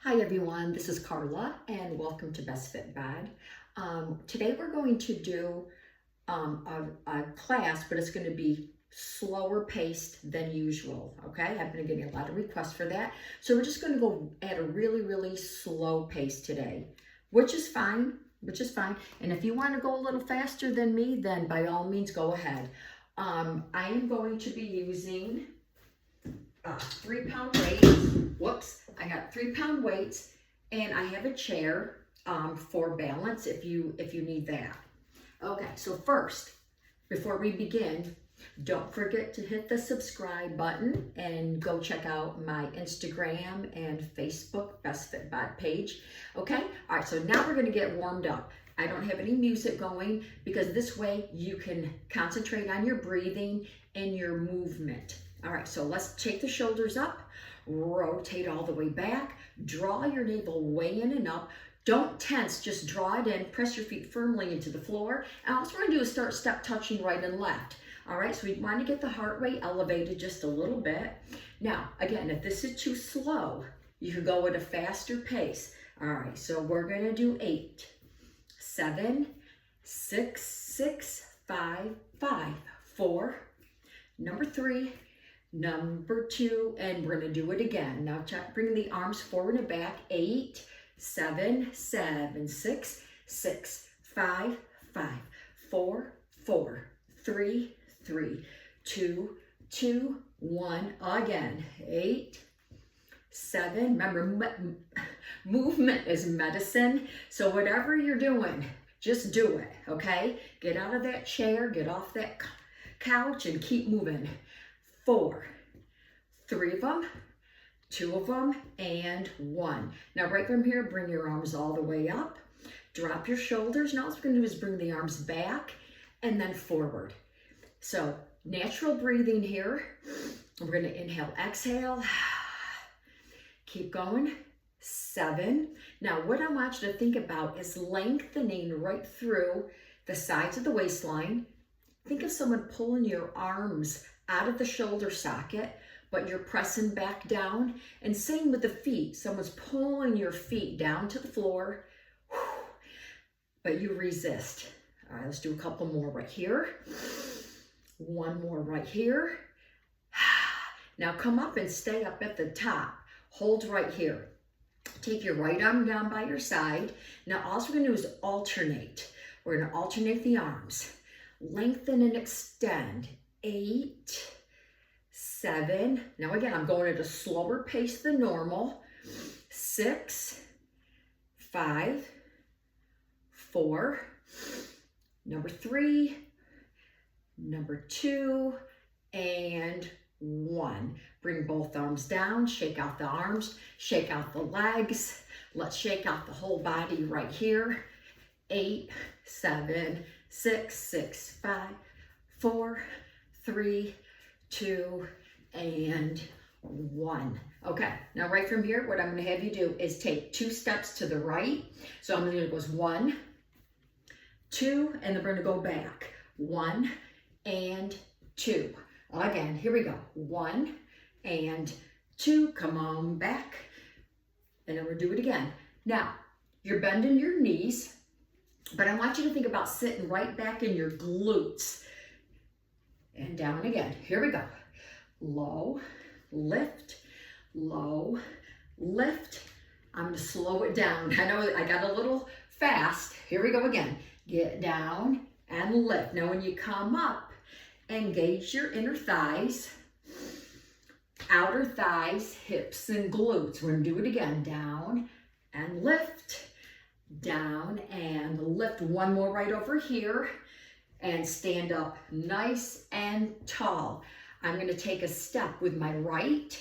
Hi everyone, this is Carla and welcome to Best Fit Bed. Today we're going to do a class, but it's going to be slower paced than usual, okay? I've been getting a lot of requests for that. So we're just going to go at a really slow pace today, which is fine. And if you want to go a little faster than me, then by all means go ahead. I am going to be using 3-pound weights. Whoops, I got 3-pound weights, and I have a chair for balance if you need that. Okay, so first, before we begin, don't forget to hit the subscribe button and go check out my Instagram and Facebook Best Fit Bod page. Okay, all right, so now we're gonna get warmed up. I don't have any music going because this way you can concentrate on your breathing and your movement. All right, so let's take the shoulders up, rotate all the way back, draw your navel way in and up. Don't tense, just draw it in, press your feet firmly into the floor. And all we're gonna do is start step touching right and left. All right, so we want to get the heart rate elevated just a little bit. Now, again, if this is too slow, you can go at a faster pace. All right, so we're gonna do 8, 7, 6, 5, 4, number 3, number 2, and we're gonna do it again. Now bring the arms forward and back. 8, 7, 6, 5, 4, 3, 2, 1. Again, 8, 7. Remember, movement is medicine. So whatever you're doing, just do it, okay? Get out of that chair, get off that couch, and keep moving. 4, 3 of them, 2 of them, and 1. Now right from here, bring your arms all the way up. Drop your shoulders. Now what we're gonna do is bring the arms back and then forward. So natural breathing here. We're gonna inhale, exhale. Keep going. 7. Now what I want you to think about is lengthening right through the sides of the waistline. Think of someone pulling your arms out of the shoulder socket, but you're pressing back down. And same with the feet. Someone's pulling your feet down to the floor, but you resist. All right, let's do a couple more right here. 1 more right here. Now come up and stay up at the top. Hold right here. Take your right arm down by your side. Now all we're gonna do is alternate. We're gonna alternate the arms. Lengthen and extend. 8, 7. Now again, I'm going at a slower pace than normal. 6, 5, 4, number 3, number 2, and 1. Bring both arms down, shake out the arms, shake out the legs. Let's shake out the whole body right here. 8, 7, 6, 5, 4, 3, 2, and 1. Okay, now right from here, what I'm gonna have you do is take 2 steps to the right. So I'm gonna go 1, 2, and then we're gonna go back. 1 and 2. Again, here we go. 1 and 2, come on back. And then we'll do it again. Now, you're bending your knees, but I want you to think about sitting right back in your glutes. And down again. Here we go. Low, lift, low, lift. I'm gonna slow it down. I know I got a little fast. Here we go again. Get down and lift. Now when you come up, engage your inner thighs, outer thighs, hips, and glutes. We're gonna do it again. Down and lift, down and lift. 1 more right over here. And stand up nice and tall. I'm going to take a step with my right.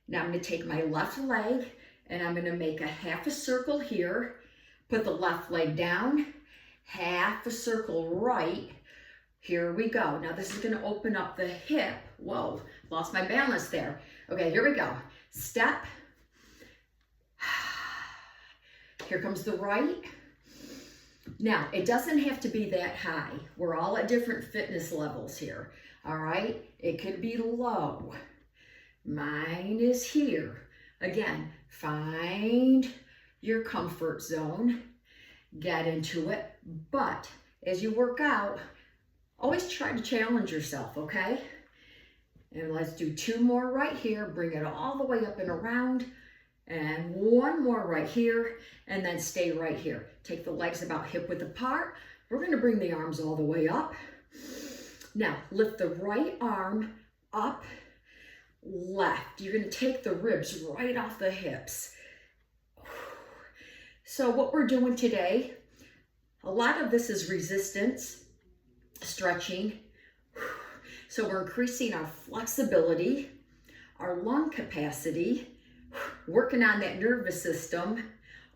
Now I'm going to take my left leg and I'm going to make a half a circle here. Put the left leg down, half a circle right. Here we go. Now this is going to open up the hip. Whoa, lost my balance there. Okay, here we go. Step. Here comes the right. Now, it doesn't have to be that high. We're all at different fitness levels here, all right? It could be low. Mine is here. Again, find your comfort zone, get into it, but as you work out, always try to challenge yourself, okay? And let's do 2 more right here. Bring it all the way up and around. And 1 more right here. And then stay right here. Take the legs about hip width apart. We're going to bring the arms all the way up. Now, lift the right arm up, left. You're going to take the ribs right off the hips. So what we're doing today, a lot of this is resistance, stretching. So we're increasing our flexibility, our lung capacity, working on that nervous system,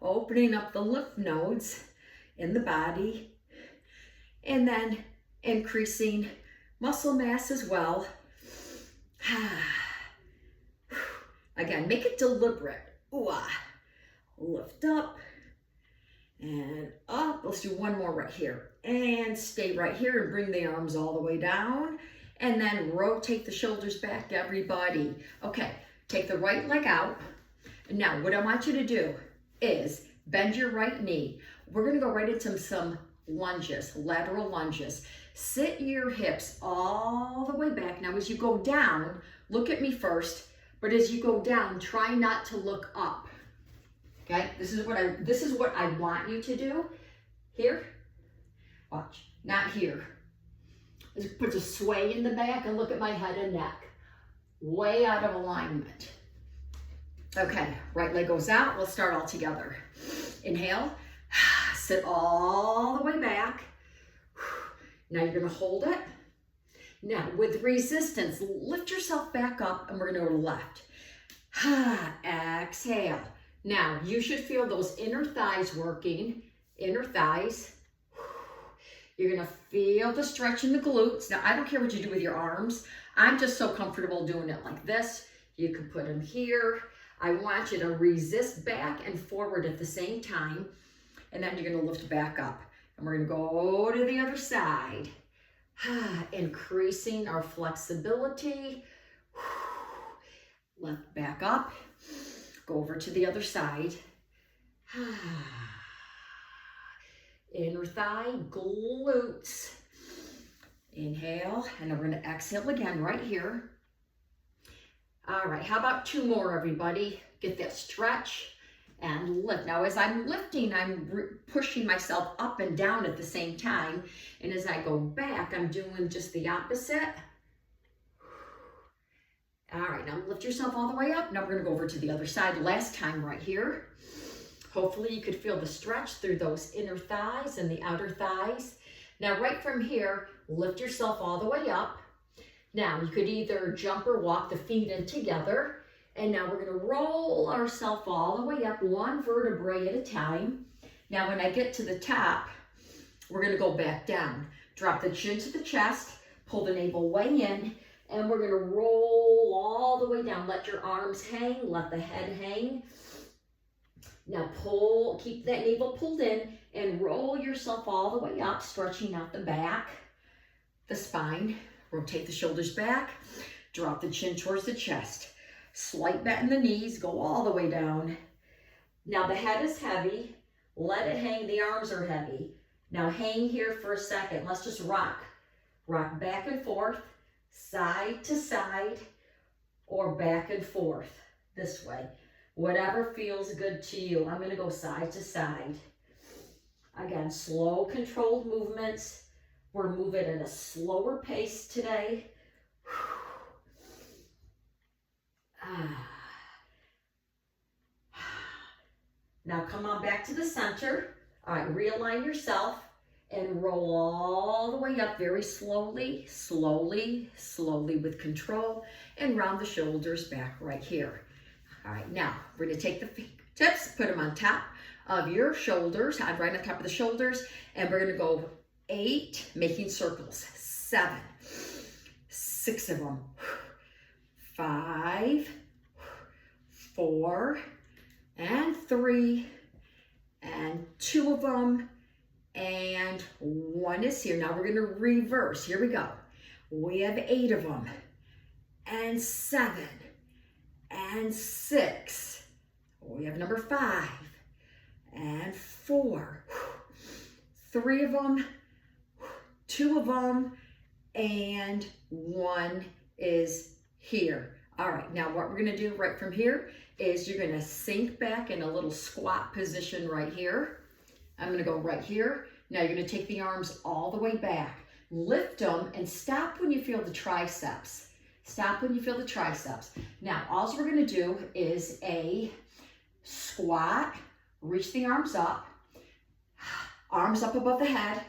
opening up the lymph nodes in the body, and then increasing muscle mass as well. Again, make it deliberate. Lift up and up. Let's do 1 more right here. And stay right here and bring the arms all the way down. And then rotate the shoulders back, everybody. Okay, take the right leg out. Now, what I want you to do is bend your right knee. We're gonna go right into some lunges, lateral lunges. Sit your hips all the way back. Now, as you go down, look at me first, but as you go down, try not to look up. Okay, this is what I want you to do. Here, watch, not here. Just put a sway in the back and look at my head and neck. Way out of alignment. Okay, right leg goes out. Let's start all together. Inhale, sit all the way back. Now you're gonna hold it. Now with resistance, lift yourself back up and we're gonna go to the left. Exhale. Now you should feel those inner thighs working, inner thighs. You're gonna feel the stretch in the glutes. Now, I don't care what you do with your arms. I'm just so comfortable doing it like this. You can put them here. I want you to resist back and forward at the same time. And then you're gonna lift back up. And we're gonna go to the other side. Increasing our flexibility. Lift back up. Go over to the other side. Inner thigh, glutes. Inhale, and then we're gonna exhale again right here. All right, how about 2 more, everybody? Get that stretch and lift. Now, as I'm lifting, I'm pushing myself up and down at the same time. And as I go back, I'm doing just the opposite. All right, now lift yourself all the way up. Now we're gonna go over to the other side. Last time right here. Hopefully you could feel the stretch through those inner thighs and the outer thighs. Now right from here, lift yourself all the way up. Now you could either jump or walk the feet in together. And now we're gonna roll ourselves all the way up 1 vertebrae at a time. Now when I get to the top, we're gonna go back down. Drop the chin to the chest, pull the navel way in, and we're gonna roll all the way down. Let your arms hang, let the head hang. Now pull, keep that navel pulled in and roll yourself all the way up, stretching out the back, the spine. Rotate the shoulders back, drop the chin towards the chest. Slight bend in the knees, go all the way down. Now the head is heavy, let it hang, the arms are heavy. Now hang here for a second, let's just rock. Rock back and forth, side to side, or back and forth, this way. Whatever feels good to you. I'm gonna go side to side. Again, slow, controlled movements. We're moving at a slower pace today. Now come on back to the center. All right, realign yourself and roll all the way up very slowly, slowly, slowly with control, and round the shoulders back right here. All right, now we're gonna take the fingertips, put them on top of your shoulders, right on top of the shoulders, and we're gonna go 8, making circles, 7, 6 of them, 5, 4, and 3, and 2 of them, and 1 is here. Now we're gonna reverse, here we go. We have 8 of them, and 7, and 6, We have number 5 and 4. 3 of them, 2 of them, and 1 is here. All right, now what we're gonna do right from here is you're gonna sink back in a little squat position right here. I'm gonna go right here. Now you're gonna take the arms all the way back, lift them, and stop when you feel the triceps. Stop when you feel the triceps. Now, all we're gonna do is a squat, reach the arms up above the head,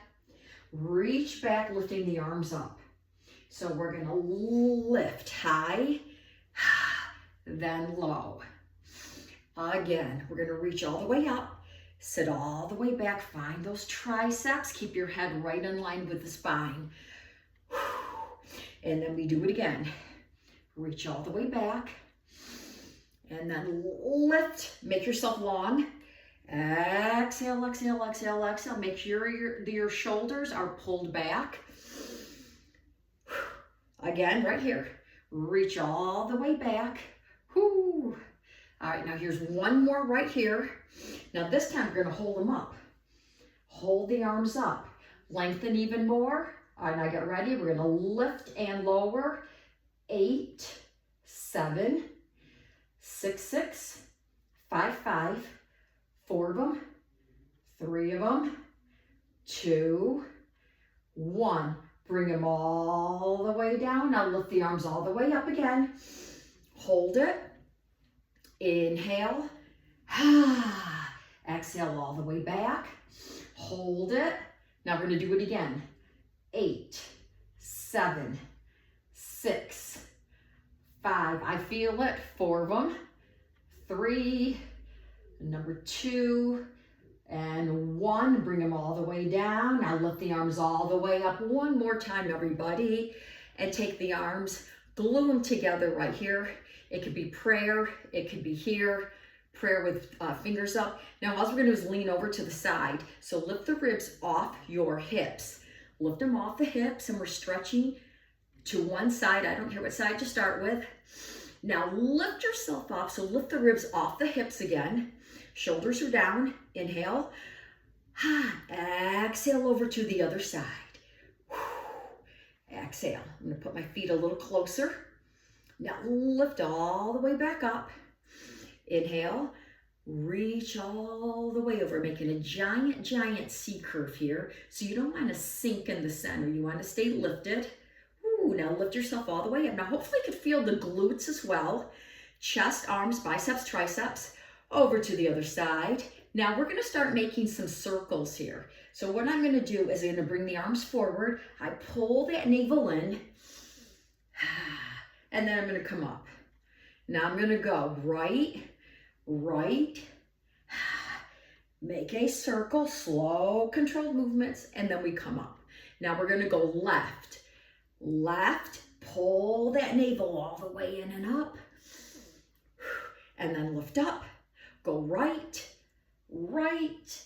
reach back, lifting the arms up. So we're gonna lift high, then low. Again, we're gonna reach all the way up, sit all the way back, find those triceps, keep your head right in line with the spine. And then we do it again. Reach all the way back, and then lift, make yourself long. Exhale, exhale, exhale, exhale. Make sure your shoulders are pulled back. Again, right here. Reach all the way back. Whoo. All right, now here's one more right here. Now this time we're gonna hold them up. Hold the arms up. Lengthen even more. All right, now get ready. We're gonna lift and lower. 8, 7, 6, 6, 5, 5, 4 of them, 3 of them, 2, 1. Bring them all the way down. Now lift the arms all the way up again. Hold it. Inhale. Exhale all the way back. Hold it. Now we're going to do it again. 8, 7, 6, 5. I feel it. 4 of them. 3, number 2, and 1. Bring them all the way down. Now lift the arms all the way up. One more time, everybody. And take the arms, glue them together right here. It could be prayer. It could be here. Prayer with fingers up. Now all we're going to do is lean over to the side. So lift the ribs off your hips. Lift them off the hips, and we're stretching to one side. I don't care what side to start with. Now lift yourself up. So lift the ribs off the hips again. Shoulders are down. Inhale. Exhale over to the other side. Exhale. I'm going to put my feet a little closer. Now lift all the way back up. Inhale. Reach all the way over, making a giant, giant C curve here. So you don't want to sink in the center. You want to stay lifted. Ooh, now lift yourself all the way up. Now hopefully you can feel the glutes as well. Chest, arms, biceps, triceps. Over to the other side. Now we're going to start making some circles here. So what I'm going to do is I'm going to bring the arms forward. I pull that navel in. And then I'm going to come up. Now I'm going to go right, right. Make a circle, slow, controlled movements, and then we come up. Now we're going to go left, left. Pull that navel all the way in and up. And then lift up. Go right, right.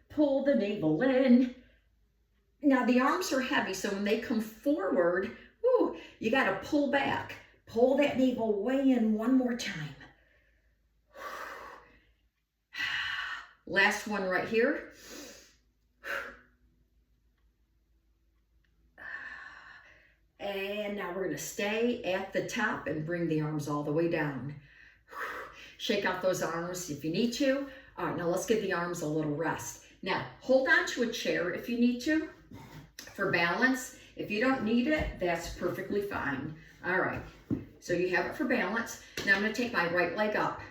Pull the navel in. Now the arms are heavy, so when they come forward, whoo, you got to pull back. Pull that navel way in one more time. Last one right here. And now we're going to stay at the top and bring the arms all the way down. Shake out those arms if you need to. All right, now let's give the arms a little rest. Now, hold on to a chair if you need to for balance. If you don't need it, that's perfectly fine. All right, so you have it for balance. Now I'm going to take my right leg up.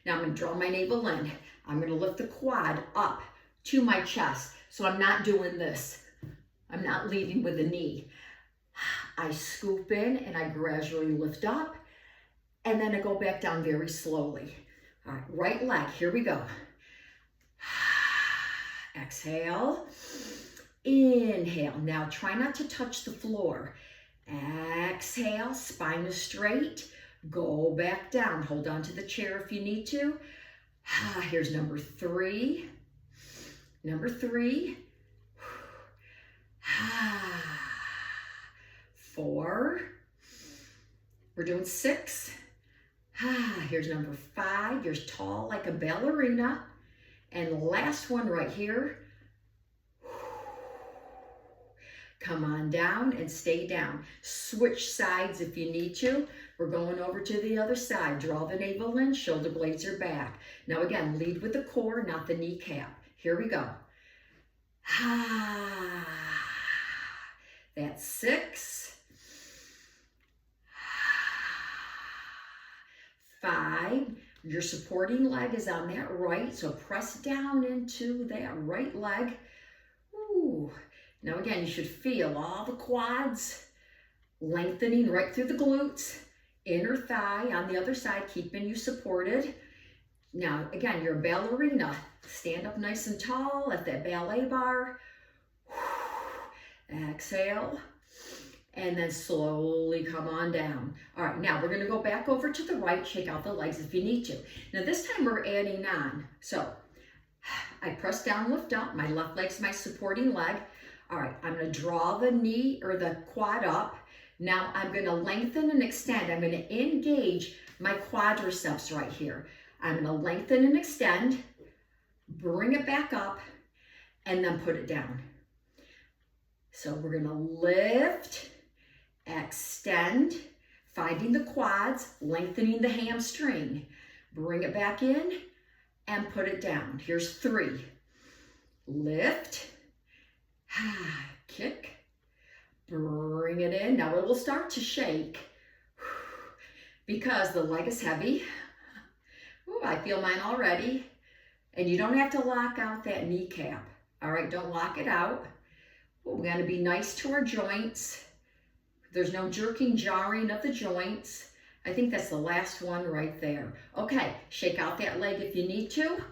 Now I'm going to draw my navel in. I'm going to lift the quad up to my chest. So I'm not doing this. I'm not leading with the knee. I scoop in and I gradually lift up, and then I go back down very slowly. All right, right leg, here we go. Exhale, inhale. Now try not to touch the floor. Exhale, spine is straight. Go back down. Hold on to the chair if you need to. Here's number 3. Number 3. 4. We're doing 6. Here's number 5. You're tall like a ballerina. And last one right here. Come on down and stay down. Switch sides if you need to. We're going over to the other side. Draw the navel in, shoulder blades are back. Now again, lead with the core, not the kneecap. Here we go. That's 6. 5. Your supporting leg is on that right, so press down into that right leg. Ooh. Now again, you should feel all the quads lengthening right through the glutes, inner thigh on the other side, keeping you supported. Now again, you're a ballerina. Stand up nice and tall at that ballet bar. Exhale. And then slowly come on down. All right, now we're gonna go back over to the right, shake out the legs if you need to. Now this time we're adding on. So I press down, lift up. My left leg's my supporting leg. All right, I'm gonna draw the knee or the quad up. Now I'm gonna lengthen and extend. I'm gonna engage my quadriceps right here. I'm gonna lengthen and extend, bring it back up, and then put it down. So we're gonna lift, extend, finding the quads, lengthening the hamstring. Bring it back in and put it down. Here's 3. Lift, kick, bring it in. Now it will start to shake because the leg is heavy. Ooh, I feel mine already. And you don't have to lock out that kneecap. All right, don't lock it out. Ooh, we gotta be nice to our joints. There's no jerking, jarring of the joints. I think that's the last one right there. Okay, shake out that leg if you need to,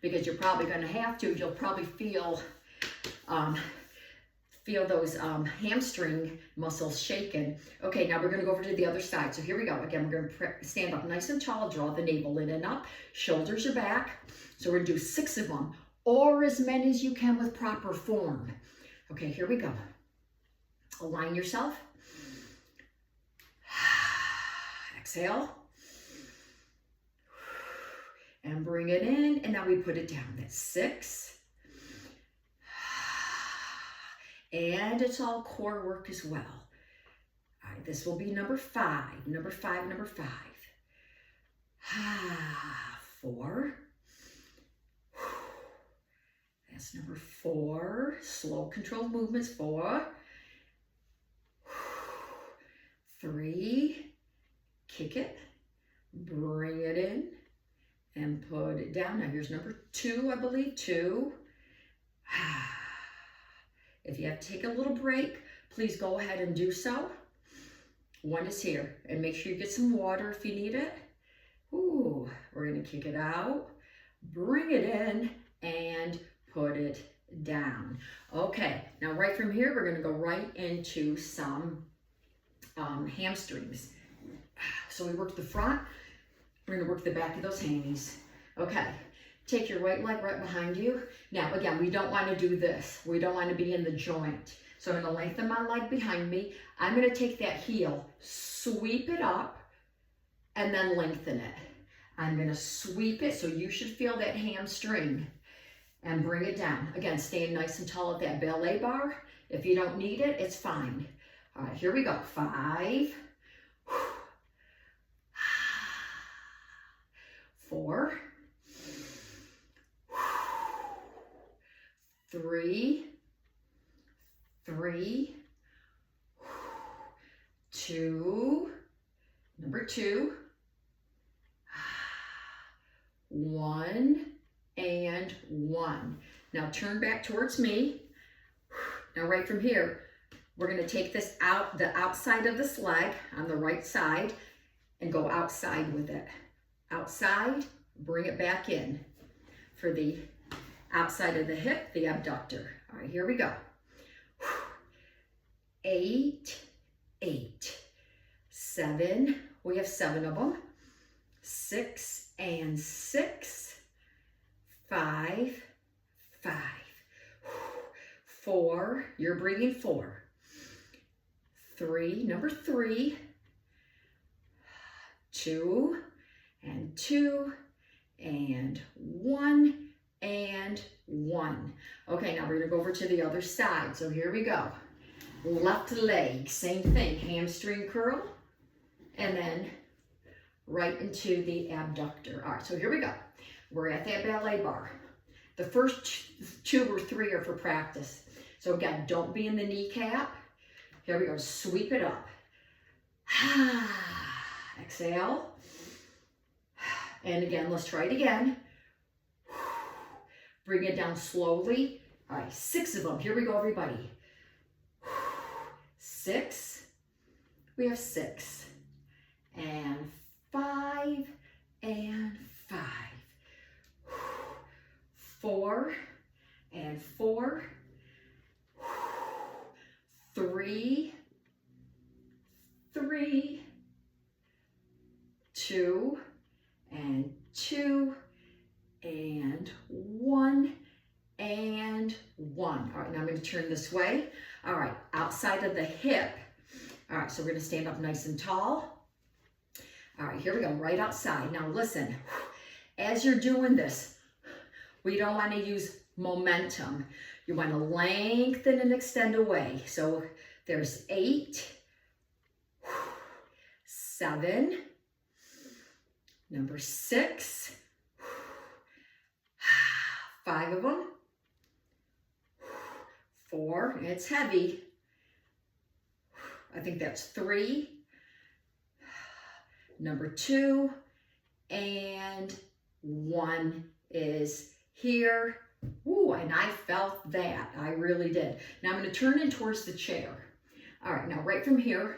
because you're probably gonna have to. You'll probably feel those hamstring muscles shaking. Okay, now we're gonna go over to the other side. So here we go. Again, we're gonna stand up nice and tall, draw the navel in and up, shoulders are back. So we're gonna do 6 of them, or as many as you can with proper form. Okay, here we go. Align yourself. Exhale. And bring it in, and now we put it down. That's 6. And it's all core work as well. All right, this will be number 5. Number 5, number 5. 4. That's number 4. Slow, controlled movements. 4. 3. Kick it. Bring it in. And put it down. Now here's number 2, I believe. 2. If you have to take a little break, please go ahead and do so. 1 is here. And make sure you get some water if you need it. Ooh, we're going to kick it out. Bring it in and put it down. Okay, now right from here, we're going to go right into some hamstrings. So we work the front. We're going to work the back of those hammies. Okay. Take your right leg right behind you. Now, again, we don't want to do this. We don't want to be in the joint. So I'm going to lengthen my leg behind me. I'm going to take that heel, sweep it up, and then lengthen it. I'm going to sweep it, so you should feel that hamstring, and bring it down. Again, staying nice and tall at that ballet bar. If you don't need it, it's fine. All right, here we go. 5. 4. 3, 2, number 2, 1, and 1. Now turn back towards me. Now right from here, we're going to take this out, the outside of this leg on the right side, and go outside with it. Outside, bring it back in for the outside of the hip, the abductor. All right, here we go. 8, 8, 7, we have 7 of them. 6 and 6, 5, 5, 4, you're breathing 4, 3, number 3, 2, and 2, and 1, and 1. Okay, now we're gonna go over to the other side. So here we go. Left leg, same thing, hamstring curl, and then right into the abductor. All right, so here we go. We're at that ballet bar. The first 2 or 3 are for practice. So again, don't be in the kneecap. Here we go, sweep it up. Exhale. And again, let's try it again. Bring it down slowly. All right, 6 of them. Here we go, everybody. 6. We have 6. And 5, and 5. 4, and 4. 3, 3, 2, and 2, and 1, and 1. All right, now I'm going to turn this way. All right, outside of the hip. All right, so we're going to stand up nice and tall. All right, here we go, right outside. Now listen, as you're doing this, we don't want to use momentum. You want to lengthen and extend away. So there's 8, 7, number 6, 5 of them, 4, it's heavy. I think that's 3, number 2, and 1 is here. Ooh, and I felt that. I really did. Now I'm going to turn in towards the chair. All right, now right from here,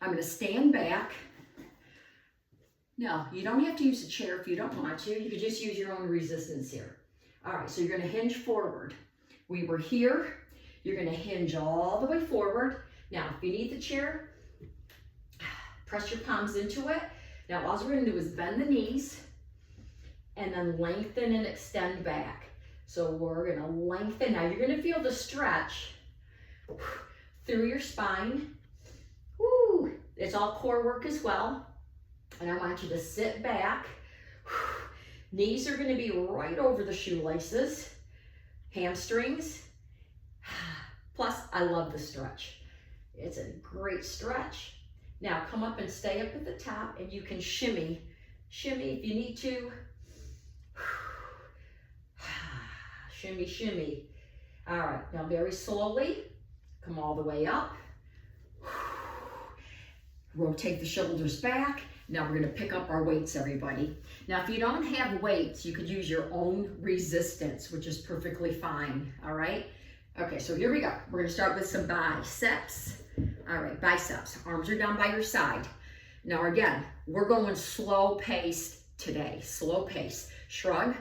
I'm going to stand back. Now, you don't have to use a chair if you don't want to. You could just use your own resistance here. All right, so you're going to hinge forward. We were here. You're going to hinge all the way forward. Now, if you need the chair, press your palms into it. Now, all we're going to do is bend the knees and then lengthen and extend back. So we're going to lengthen. Now, you're going to feel the stretch through your spine. Woo! It's all core work as well. And I want you to sit back. Knees are going to be right over the shoelaces, hamstrings. Plus, I love the stretch. It's a great stretch. Now, come up and stay up at the top, and you can shimmy. Shimmy if you need to. Shimmy, shimmy. All right, now very slowly, come all the way up. Rotate the shoulders back. Now we're gonna pick up our weights, everybody. Now, if you don't have weights, you could use your own resistance, which is perfectly fine, all right? Okay, so here we go. We're gonna start with some biceps. All right, biceps. Arms are down by your side. Now again, we're going slow paced today, slow pace. Shrug,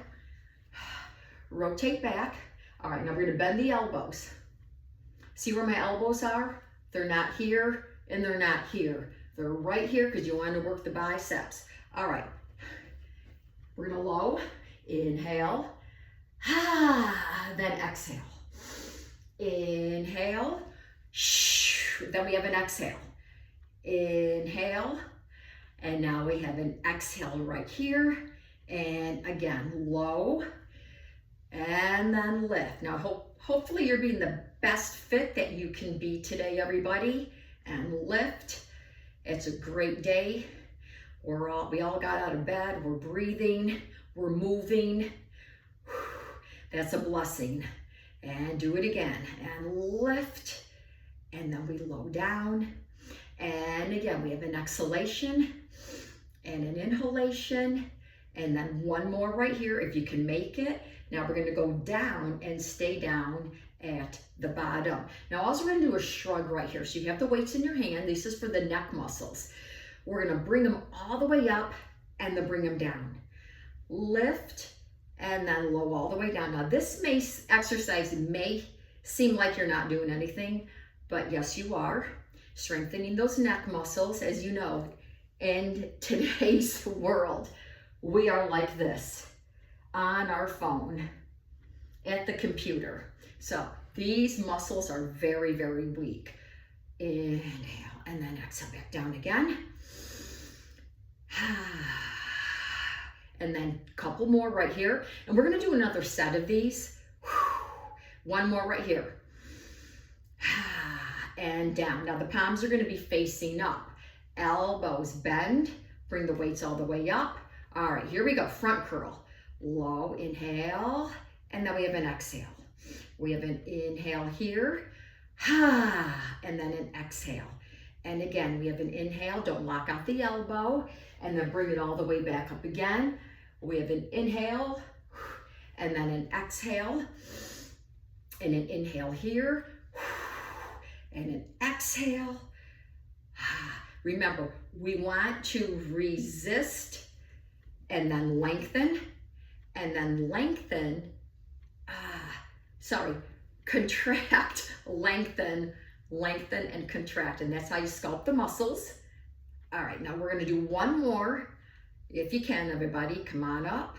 rotate back. All right, now we're gonna bend the elbows. See where my elbows are? They're not here and they're not here. They're right here because you want to work the biceps. All right, we're gonna low, inhale, then exhale. Inhale, then we have an exhale. Inhale, and now we have an exhale right here. And again, low, and then lift. Now, hopefully you're being the best fit that you can be today, everybody. And lift. It's a great day. We all got out of bed. We're breathing. We're moving. That's a blessing. And do it again. And lift. And then we low down. And again, we have an exhalation and an inhalation. And then one more right here, if you can make it. Now we're going to go down and stay down at the bottom. Now all we're going to do is shrug right here. So you have the weights in your hand. This is for the neck muscles. We're going to bring them all the way up and then bring them down. Lift and then low all the way down. Now this exercise may seem like you're not doing anything, but yes, you are. Strengthening those neck muscles. As you know, in today's world, we are like this on our phone, at the computer. So these muscles are very, very weak. Inhale, and then exhale back down again. and then a couple more right here. And we're gonna do another set of these. One more right here. And down. Now the palms are gonna be facing up. Elbows bend, bring the weights all the way up. All right, here we go, front curl. Low inhale, and then we have an exhale. We have an inhale here, and then an exhale. And again, we have an inhale, don't lock out the elbow, and then bring it all the way back up again. We have an inhale, and then an exhale, and an inhale here, and an exhale. Remember, we want to resist and then lengthen, contract, lengthen, and contract. And that's how you sculpt the muscles. All right, now we're gonna do one more. If you can, everybody, come on up.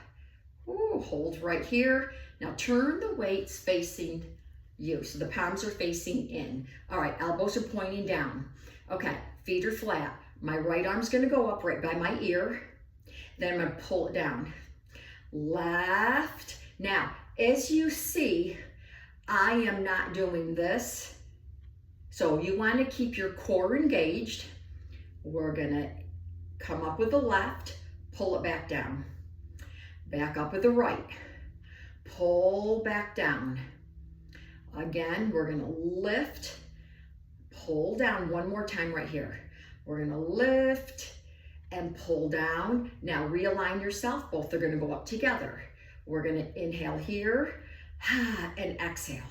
Ooh, hold right here. Now turn the weights facing you. So the palms are facing in. All right, elbows are pointing down. Okay, feet are flat. My right arm's gonna go up right by my ear. Then I'm gonna pull it down. Left. Now, as you see, I am not doing this. So you wanna keep your core engaged. We're gonna come up with the left, pull it back down. Back up with the right, pull back down. Again, we're gonna lift, pull down one more time right here. We're gonna lift and pull down. Now realign yourself, both are gonna go up together. We're gonna inhale here and exhale.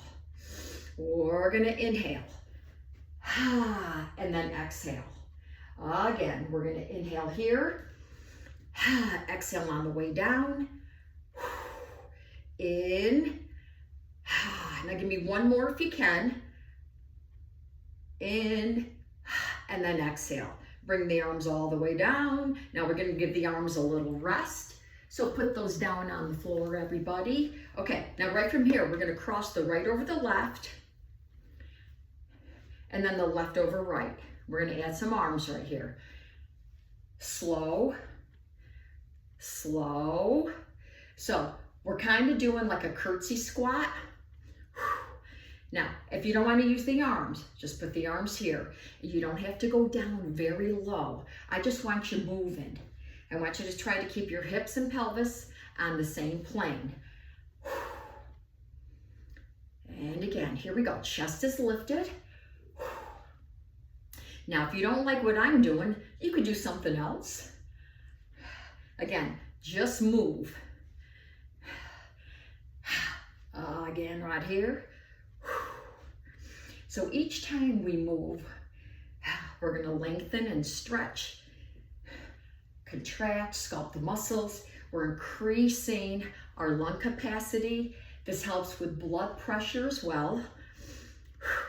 We're gonna inhale and then exhale. Again, we're gonna inhale here, exhale on the way down, in. Now give me one more if you can. In, and then exhale. Bring the arms all the way down. Now we're gonna give the arms a little rest. So put those down on the floor, everybody. Okay, now right from here, we're gonna cross the right over the left, and then the left over right. We're gonna add some arms right here. Slow, slow. So we're kind of doing like a curtsy squat. Now, if you don't want to use the arms, just put the arms here. You don't have to go down very low. I just want you moving. I want you to try to keep your hips and pelvis on the same plane. And again, here we go. Chest is lifted. Now, if you don't like what I'm doing, you could do something else. Again, just move. Again, right here. So each time we move, we're gonna lengthen and stretch, contract, sculpt the muscles. We're increasing our lung capacity. This helps with blood pressure as well.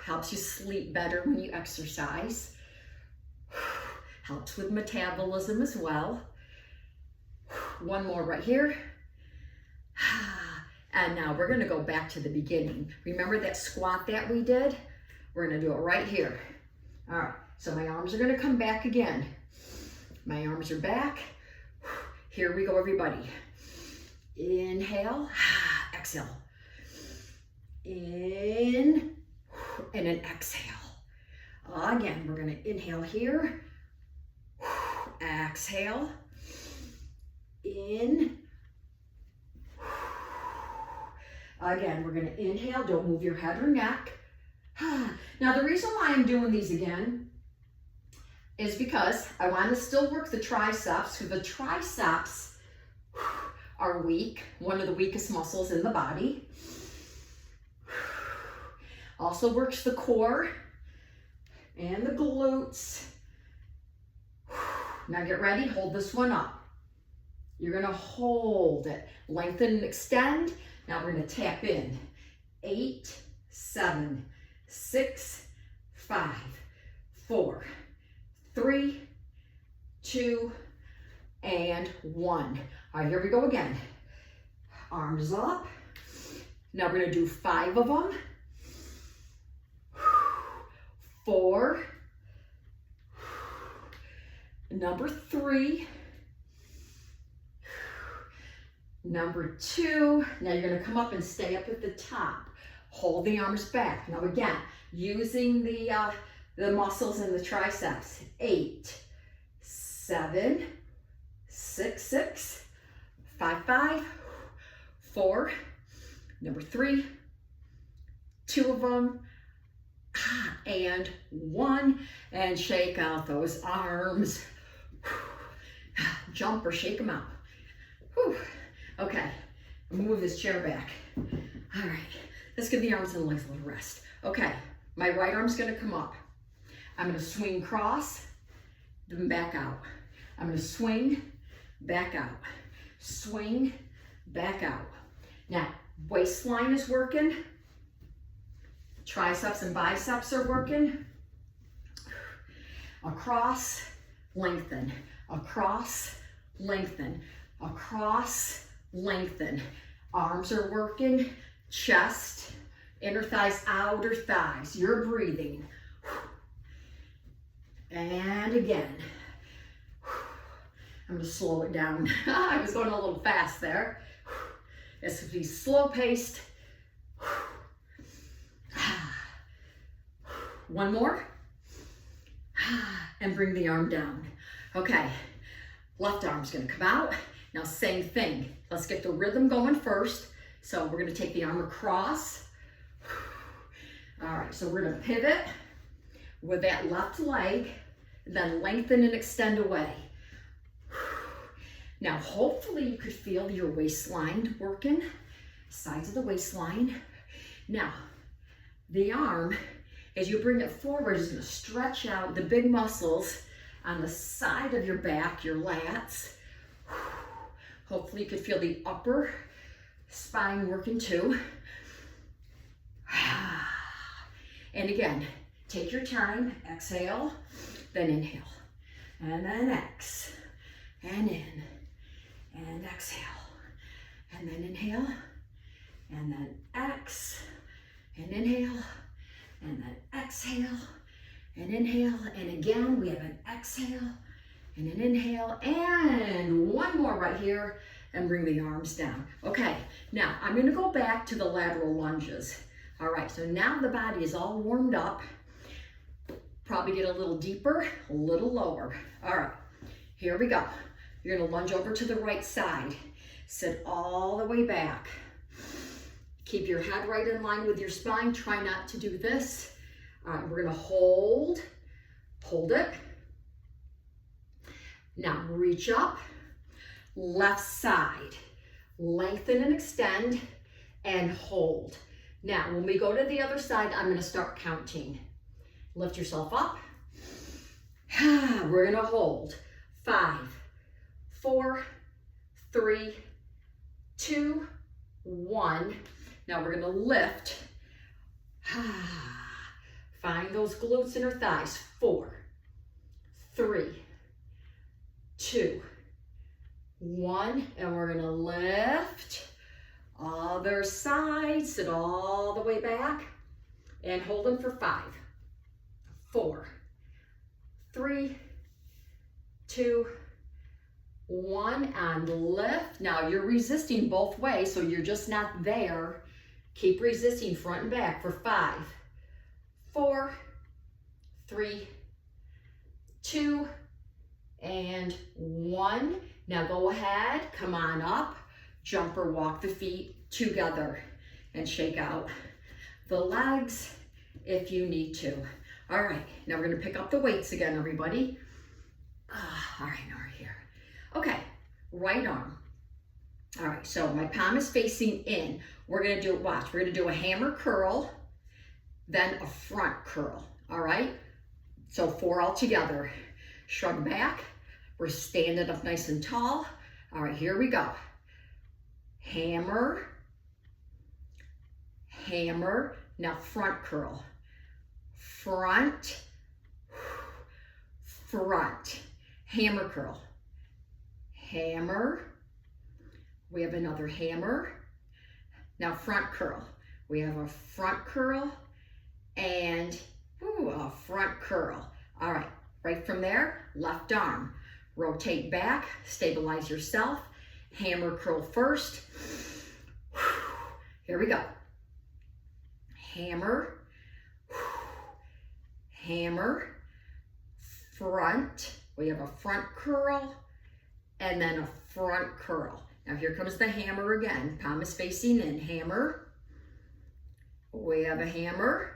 Helps you sleep better when you exercise. Helps with metabolism as well. One more right here. And now we're gonna go back to the beginning. Remember that squat that we did? We're gonna do it right here. All right, so my arms are gonna come back again. My arms are back. Here we go, everybody. Inhale, exhale. In, and an exhale. Again, we're gonna inhale here. Exhale. In. Again, we're gonna inhale, don't move your head or neck. Now, the reason why I'm doing these again is because I want to still work the triceps, because the triceps are weak, one of the weakest muscles in the body. Also works the core and the glutes. Now get ready, hold this one up. You're gonna hold it, lengthen and extend. Now we're gonna tap in. 8, 7, 6, 5, 4, 3, 2, and 1. All right, here we go again. Arms up. Now we're gonna do 5 of them. 4. Number 3. Number 2, now you're gonna come up and stay up at the top. Hold the arms back. Now again, using the muscles in the triceps. 8, 7, 6, 6, 5, 5, 4, number 3, 2 of them, and 1, and shake out those arms. Jump or shake them out. Whew. Okay, move this chair back. All right, let's give the arms and legs a little rest. Okay, my right arm's gonna come up. I'm gonna swing cross, then back out. I'm gonna swing, back out. Swing, back out. Now, waistline is working. Triceps and biceps are working. Across, lengthen. Across, lengthen. Across, lengthen. Arms are working. Chest, inner thighs, outer thighs. You're breathing. And again. I'm gonna slow it down. I was going a little fast there. This will be slow paced. One more. And bring the arm down. Okay, left arm's gonna come out. Now same thing. Let's get the rhythm going first. So we're gonna take the arm across. All right, so we're gonna pivot with that left leg, then lengthen and extend away. Now, hopefully you could feel your waistline working, sides of the waistline. Now, the arm, as you bring it forward, is gonna stretch out the big muscles on the side of your back, your lats. Hopefully you could feel the upper spine working too. And again, take your time, exhale, then inhale, and then X, and in, and exhale, and then inhale, and then X, and inhale, and then exhale, and inhale, and again, we have an exhale, and an inhale, and one more right here, and bring the arms down. Okay, now I'm gonna go back to the lateral lunges. All right, so now the body is all warmed up. Probably get a little deeper, a little lower. All right, here we go. You're gonna lunge over to the right side. Sit all the way back. Keep your head right in line with your spine. Try not to do this. All right, we're gonna hold it. Now reach up, left side. Lengthen and extend and hold. Now, when we go to the other side, I'm gonna start counting. Lift yourself up. We're gonna hold. 5, 4, 3, 2, 1. Now we're gonna lift. Find those glutes, inner thighs. 4, 3, 2, 1. And we're gonna lift. Other side, sit all the way back and hold them for 5, 4, 3, 2, 1, and lift. Now you're resisting both ways, so you're just not there. Keep resisting front and back for 5, 4, 3, 2, and 1. Now go ahead, come on up. Jump or walk the feet together and shake out the legs if you need to. All right, now we're gonna pick up the weights again, everybody. All right, now we're here. Okay, right arm. All right, so my palm is facing in. We're gonna do, watch, we're gonna do a hammer curl, then a front curl, all right? So 4 all together. Shrug back, we're standing up nice and tall. All right, here we go. Hammer, hammer, now front curl, front, front, hammer curl, hammer, we have another hammer, now front curl, we have a front curl and a front curl. All right, right from there, left arm, rotate back, stabilize yourself, Hammer curl first. Here we go. Hammer, hammer, front. We have a front curl and then a front curl. Now here comes the hammer again. Palm is facing in. Hammer. We have a hammer.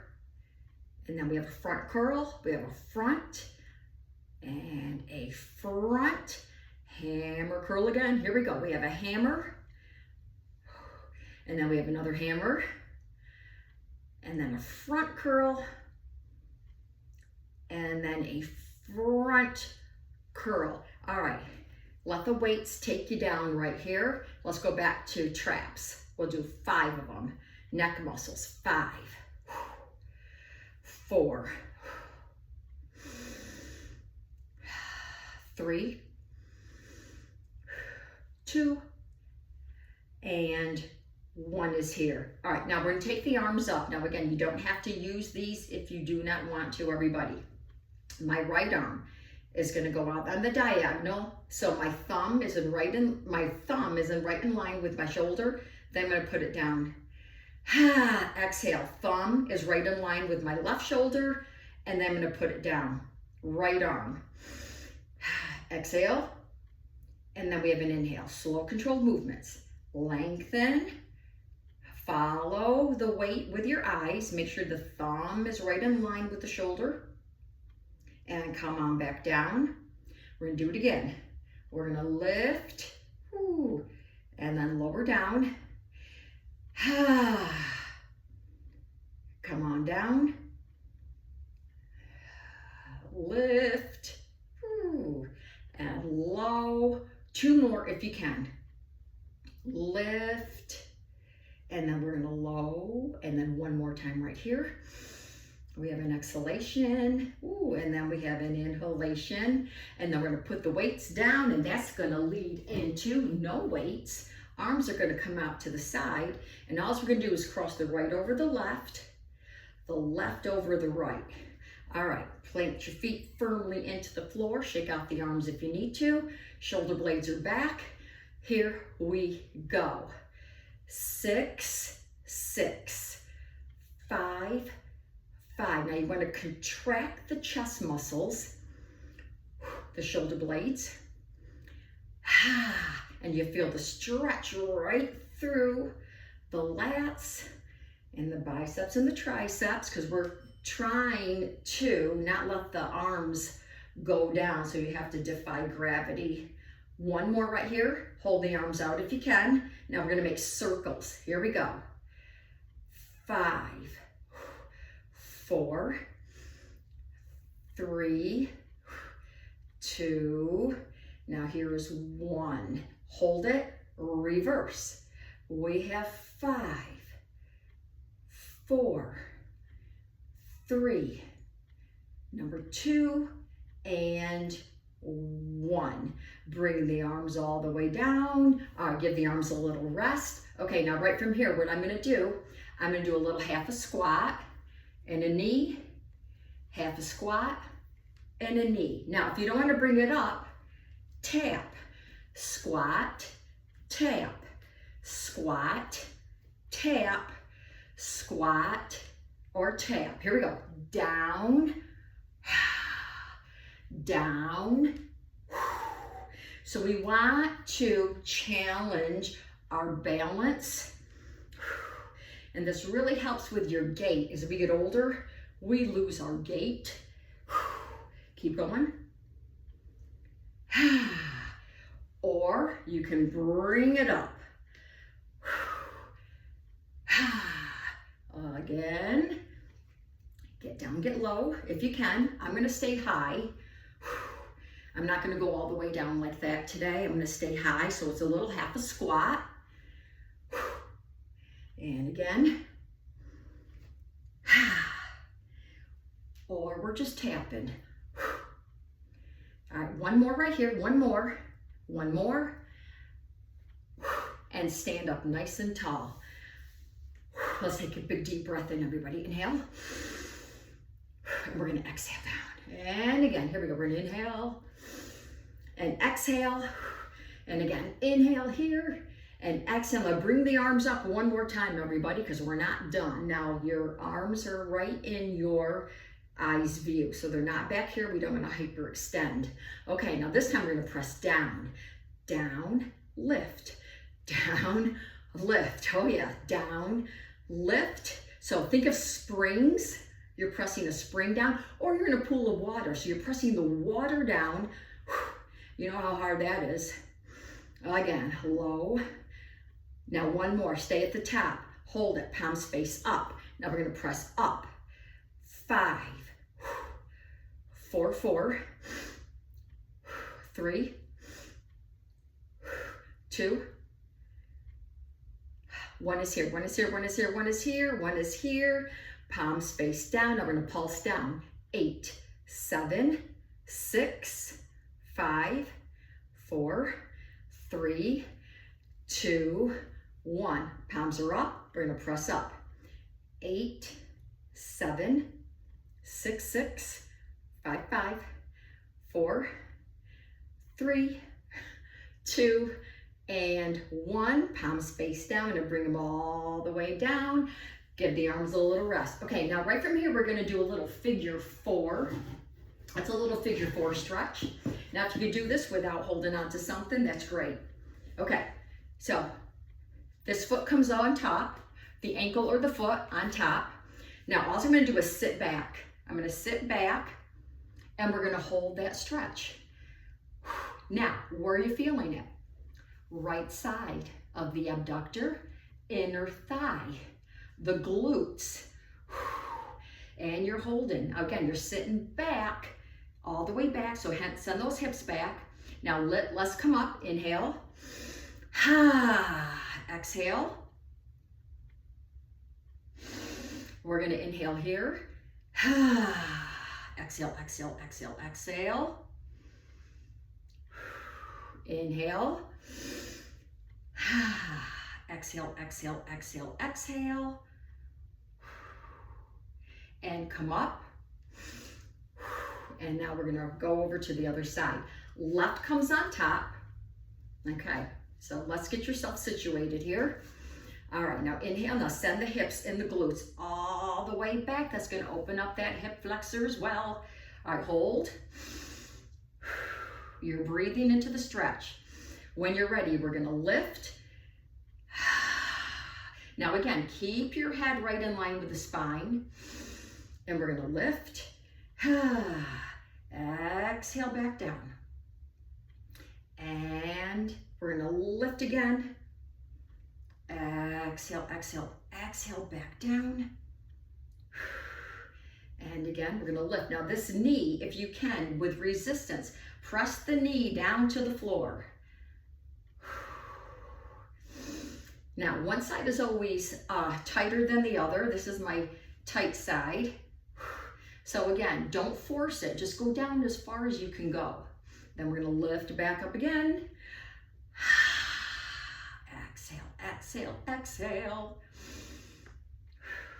And then we have a front curl. We have a front and a front. Hammer curl again. Here we go. We have a hammer. And then we have another hammer. And then a front curl. And then a front curl. All right. Let the weights take you down right here. Let's go back to traps. We'll do 5 of them. Neck muscles. 5, 4, 3, 2, and 1 is here. All right, now we're gonna take the arms up. Now again, you don't have to use these if you do not want to, everybody. My right arm is gonna go out on the diagonal. So my thumb is right in line with my shoulder. Then I'm gonna put it down. Exhale, thumb is right in line with my left shoulder, and then I'm gonna put it down. Right arm. Exhale, and then we have an inhale. Slow, controlled movements. Lengthen, follow the weight with your eyes. Make sure the thumb is right in line with the shoulder, and come on back down. We're gonna do it again. We're gonna lift, and then lower down. Come on down. Lift. And low. 2 more if you can. Lift. And then we're going to low. And then 1 more time right here. We have an exhalation. And then we have an inhalation. And then we're going to put the weights down. And that's going to lead into no weights. Arms are going to come out to the side, and all we're going to do is cross the right over the left over the right. All right, plant your feet firmly into the floor. Shake out the arms if you need to. Shoulder blades are back. Here we go. 6, 6, 5, 5. Now you want to contract the chest muscles, the shoulder blades. And you feel the stretch right through the lats and the biceps and the triceps, because we're trying to not let the arms go down, so you have to defy gravity. 1 more right here. Hold the arms out if you can. Now we're going to make circles. Here we go. 5, 4, 3, 2. Now here is 1. Hold it, reverse. We have 5, 4, 3, number 2, and 1. Bring the arms all the way down. Give the arms a little rest. Okay, now right from here, what I'm gonna do, I'm gonna do a little half a squat and a knee, half a squat and a knee. Now, if you don't wanna bring it up, tap. Squat, tap, squat, tap, squat, or tap. Here we go. Down, down. So we want to challenge our balance. And this really helps with your gait. As we get older, we lose our gait. Keep going. Or you can bring it up. Again. Get down, get low if you can. I'm going to stay high. I'm not going to go all the way down like that today. I'm going to stay high, so it's a little half a squat. And again. Or we're just tapping. All right, 1 more right here. 1 more. 1 more. And stand up nice and tall. Let's take a big deep breath in, everybody. Inhale. And we're going to exhale down. And again, here we go. We're going to inhale and exhale. And again, inhale here and exhale. Now bring the arms up one more time, everybody, because we're not done. Now your arms are right in your eyes view. So they're not back here. We don't want to hyperextend. Okay, now this time we're going to press down, down, lift, down, lift. Oh yeah, down, lift. So think of springs. You're pressing a spring down, or you're in a pool of water. So you're pressing the water down. You know how hard that is. Again, low. Now one more, stay at the top. Hold it, palms face up. Now we're gonna press up. 5, 4, 4, 3, 2, 1 is here, 1 is here, 1 is here, 1 is here, 1 is here. Palms face down. Now we're going to pulse down. 8, 7, 6, 5, 4, 3, 2, 1. Palms are up. We're going to press up. 8, 7, 6, 6, 5, 5, 4, 3, 2, and 1. Palms face down. I'm going to bring them all the way down. Give the arms a little rest. Okay, now right from here, we're gonna do a little figure 4. That's a little figure 4 stretch. Now, if you can do this without holding on to something, that's great. Okay, so this foot comes on top, the ankle or the foot on top. Now, all I'm gonna do is sit back. I'm gonna sit back and we're gonna hold that stretch. Now, where are you feeling it? Right side of the abductor, inner thigh, the glutes, and you're holding. Again, you're sitting back, all the way back, so send those hips back. Now let's come up, inhale, exhale. We're gonna inhale here, exhale, exhale, exhale, exhale. Inhale, exhale, exhale, exhale, exhale. And come up. And now we're gonna go over to the other side. Left comes on top. Okay, so let's get yourself situated here. All right, now inhale, now send the hips and the glutes all the way back. That's gonna open up that hip flexor as well. All right, hold. You're breathing into the stretch. When you're ready, we're gonna lift. Now again, keep your head right in line with the spine. And we're gonna lift. Exhale back down. And we're gonna lift again. Exhale, exhale, exhale back down. And again, we're gonna lift. Now this knee, if you can, with resistance, press the knee down to the floor. Now, one side is always tighter than the other. This is my tight side. So again, don't force it. Just go down as far as you can go. Then we're gonna lift back up again. Exhale, exhale, exhale.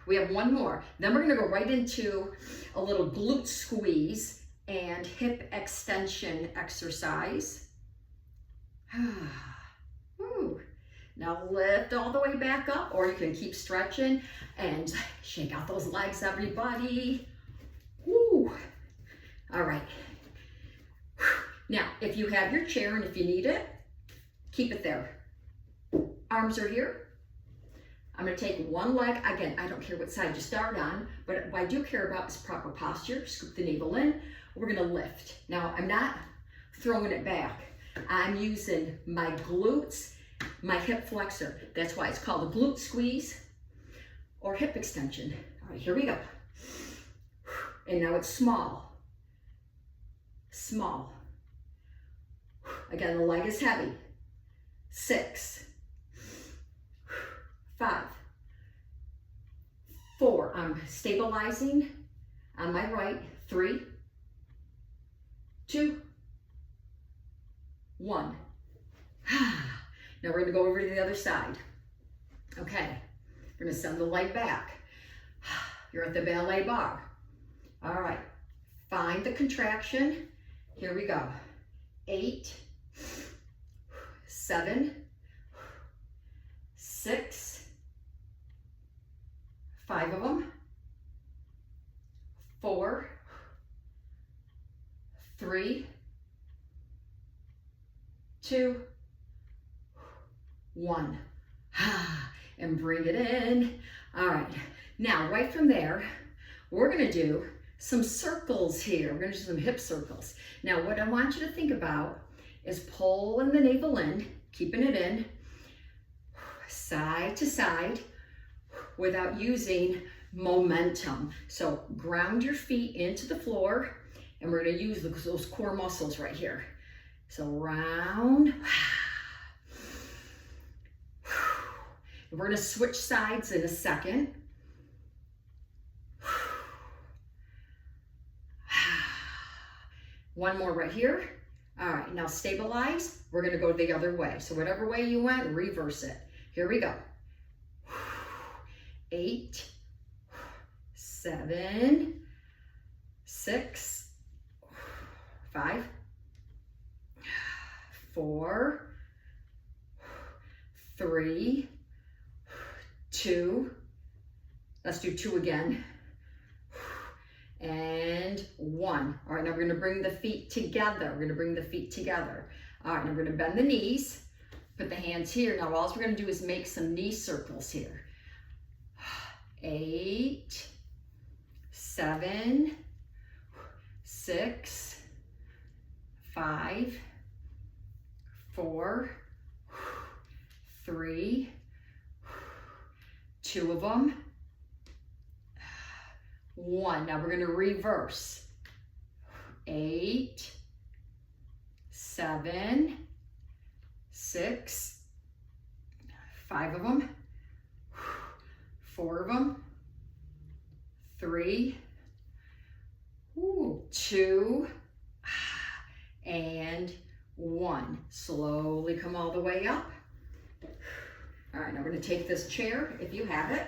We have one more. Then we're gonna go right into a little glute squeeze and hip extension exercise. Woo. Now lift all the way back up, or you can keep stretching and shake out those legs, everybody. Woo. All right. Now, if you have your chair and if you need it, keep it there. Arms are here. I'm gonna take one leg. Again, I don't care what side you start on, but what I do care about is proper posture. Scoop the navel in. We're gonna lift. Now, I'm not throwing it back. I'm using my glutes, my hip flexor. That's why it's called a glute squeeze or hip extension. All right, here we go. And now it's small, small. Again, the leg is heavy. 6, 5, 4. I'm stabilizing on my right. 3, 2, 1. Now we're gonna go over to the other side. Okay, we're gonna send the leg back. You're at the ballet bar. All right, find the contraction. Here we go. 8, 7, 6, 5 of them, 4, 3, 2, 1. And bring it in. All right, now right from there, we're gonna do some circles here. We're gonna do some hip circles. Now what I want you to think about is pulling the navel in, keeping it in, side to side, without using momentum. So ground your feet into the floor, and we're gonna use those core muscles right here. So round. We're gonna switch sides in a second. One more right here. All right, now stabilize. We're gonna go the other way. So whatever way you went, reverse it. Here we go. 8, 7, 6, 5, 4, 3, 2, let's do 2 again, and 1. All right, now we're gonna bring the feet together. We're gonna bring the feet together. All right, now we're gonna bend the knees, put the hands here. Now all we're gonna do is make some knee circles here. 8, 7, 6, 5, 4, 3, 2 of them, 1. Now we're going to reverse. 8, 7, 6, 5 of them, 4 of them, 3, 2, and 1. Slowly come all the way up. All right, now we're gonna take this chair, if you have it.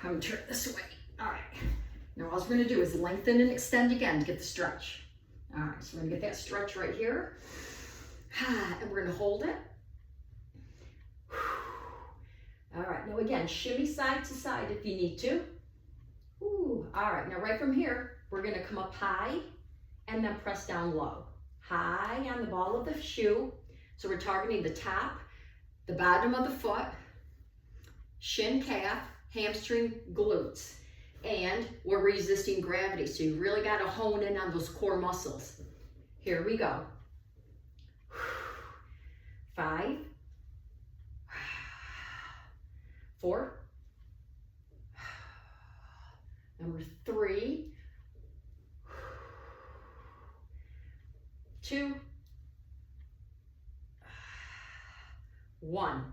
I'm gonna turn it this way. All right, now all we're gonna do is lengthen and extend again to get the stretch. All right, so we're gonna get that stretch right here. And we're gonna hold it. All right, now again, shimmy side to side if you need to. All right, now right from here, we're gonna come up high and then press down low. High on the ball of the shoe. So we're targeting the top, the bottom of the foot, shin, calf, hamstring, glutes. And we're resisting gravity. So you really got to hone in on those core muscles. Here we go. 5, 4, number 3, 2, 1.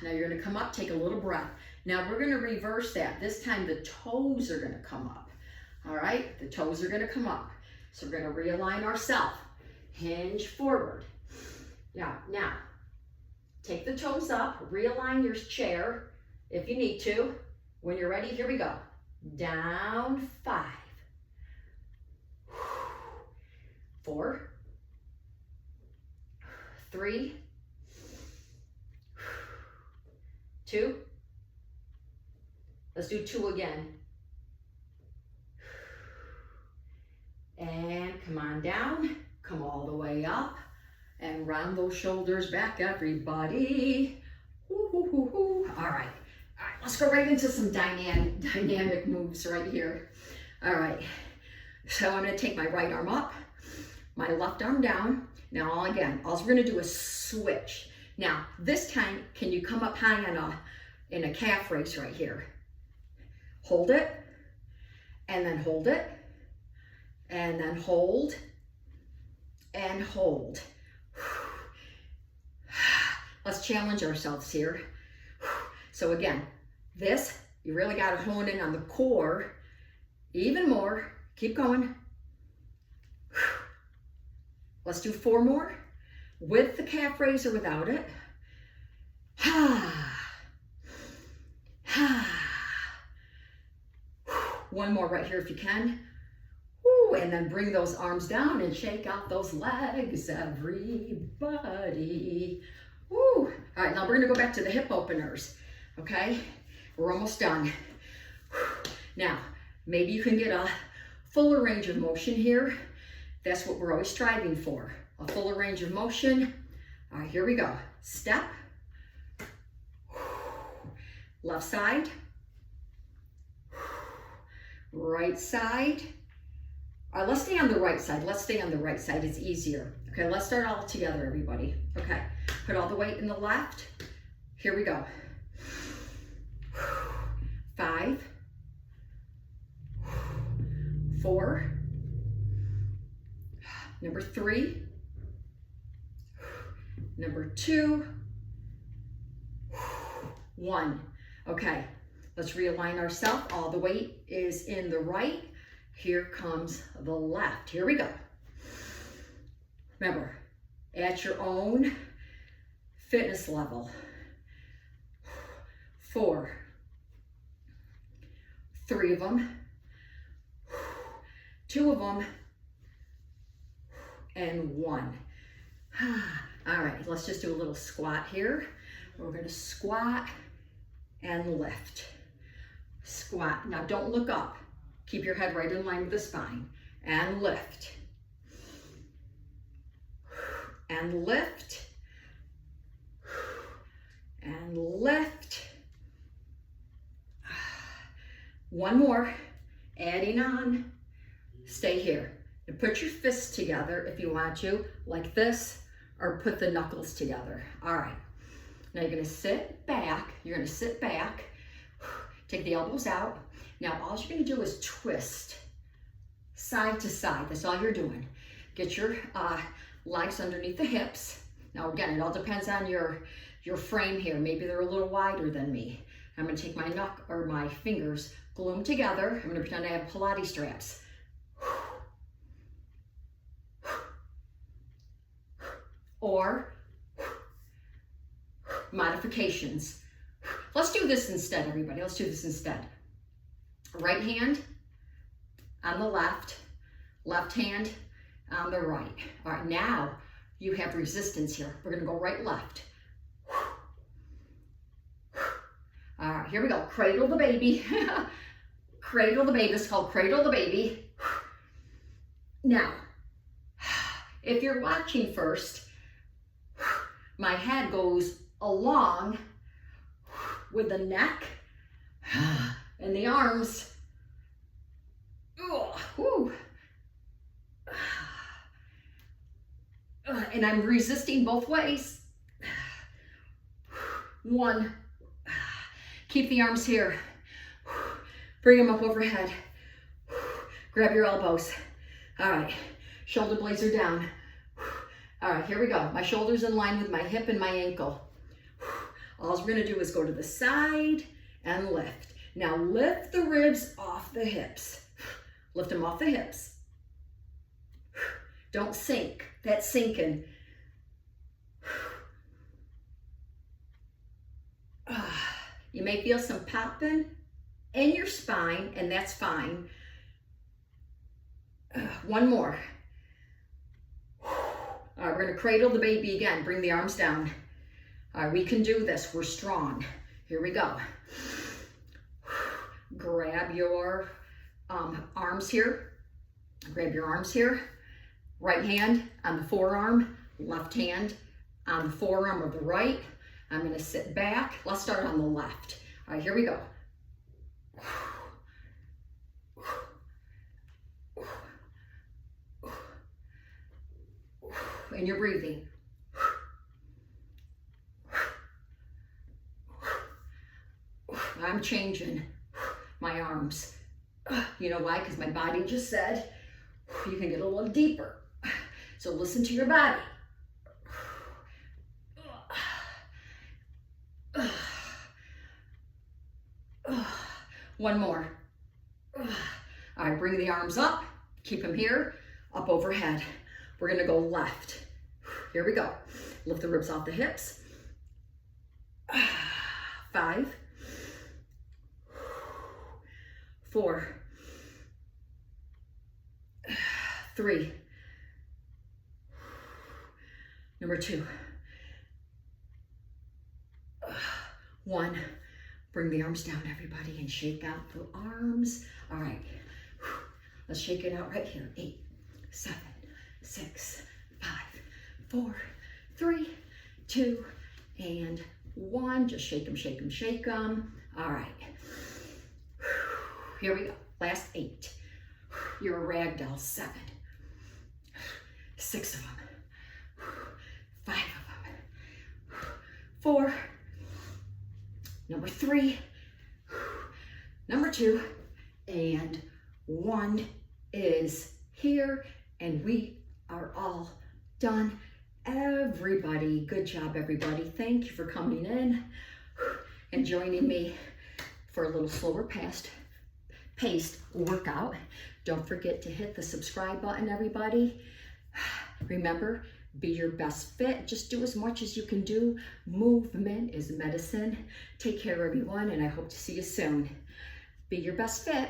Now you're going to come up, take a little breath. Now we're going to reverse that. This time the toes are going to come up. All right, the toes are going to come up. So we're going to realign ourselves. Hinge forward. Now, take the toes up, realign your chair if you need to. When you're ready, here we go. Down 5, 4, 3, 2. Let's do 2 again. And come on down, come all the way up, and round those shoulders back, everybody. All right, let's go right into some dynamic moves right here. All right, so I'm gonna take my right arm up, my left arm down. Now all we're gonna do is switch. Now this time, can you come up high in a calf raise right here? Hold it, and then hold it, and then hold, and hold. Let's challenge ourselves here. So again, this, you really got to hone in on the core even more. Keep going. Let's do 4 more with the calf raise or without it. One more right here if you can. and then bring those arms down and shake out those legs, everybody. Woo. All right, now we're gonna go back to the hip openers, okay? We're almost done. Now, maybe you can get a fuller range of motion here. That's what we're always striving for, a fuller range of motion. All right, here we go. Step, left side, right side. All right, let's stay on the right side. Let's stay on the right side, it's easier. Okay, let's start all together, everybody. Okay, put all the weight in the left. Here we go. 5, 4, number 3, number 2, 1. Okay, let's realign ourselves. All the weight is in the right. Here comes the left. Here we go. Remember, at your own fitness level. 4, 3 of them, 2 of them, and 1. All right, let's just do a little squat here. We're gonna squat and lift. Squat. Now don't look up. Keep your head right in line with the spine. And lift. And lift. And lift. 1 more. Adding on. Stay here. And put your fists together if you want to, like this, or put the knuckles together. All right. Now you're gonna sit back. You're gonna sit back. Take the elbows out. Now all you're gonna do is twist side to side. That's all you're doing. Get your legs underneath the hips. Now again, it all depends on your frame here. Maybe they're a little wider than me. I'm gonna take my my fingers, glue them together. I'm gonna pretend I have Pilates straps. Or modifications. Let's do this instead, everybody. Let's do this instead. Right hand on the left, left hand on the right. All right, now you have resistance here. We're gonna go right, left. All right, here we go. Cradle the baby. Cradle the baby. It's called cradle the baby. Now, if you're watching first, my head goes along with the neck and the arms. And I'm resisting both ways. 1. Keep the arms here. Bring them up overhead. Grab your elbows. All right, shoulder blades are down. All right, here we go. My shoulder's in line with my hip and my ankle. All we're gonna do is go to the side and lift. Now lift the ribs off the hips. Lift them off the hips. Don't sink. That's sinking. You may feel some popping in your spine, and that's fine. 1 more. All right, we're gonna cradle the baby again. Bring the arms down. All right, we can do this. We're strong. Here we go. Grab your arms here. Grab your arms here. Right hand on the forearm, left hand on the forearm of the right. I'm gonna sit back. Let's start on the left. All right, here we go. And you're breathing. I'm changing my arms. You know why? Because my body just said you can get a little deeper. So listen to your body. 1 more. All right, bring the arms up. Keep them here, up overhead. We're gonna go left. Here we go. Lift the ribs off the hips. 5, 4, 3. Number 2. 1. Bring the arms down, everybody, and shake out the arms. All right. Let's shake it out right here. 8, 7, 6, 5, 4, 3, 2, and 1. Just shake them, shake them, shake them. All right. Here we go. Last 8. You're a rag doll. 7. 6 of them. 5 of them. 4. Number 3. Number 2. And 1 is here. And we are all done. Everybody, good job, everybody. Thank you for coming in and joining me for a little slower paced workout. Don't forget to hit the subscribe button, everybody. Remember, be your best fit. Just do as much as you can do. Movement is medicine. Take care, everyone, and I hope to see you soon. Be your best fit.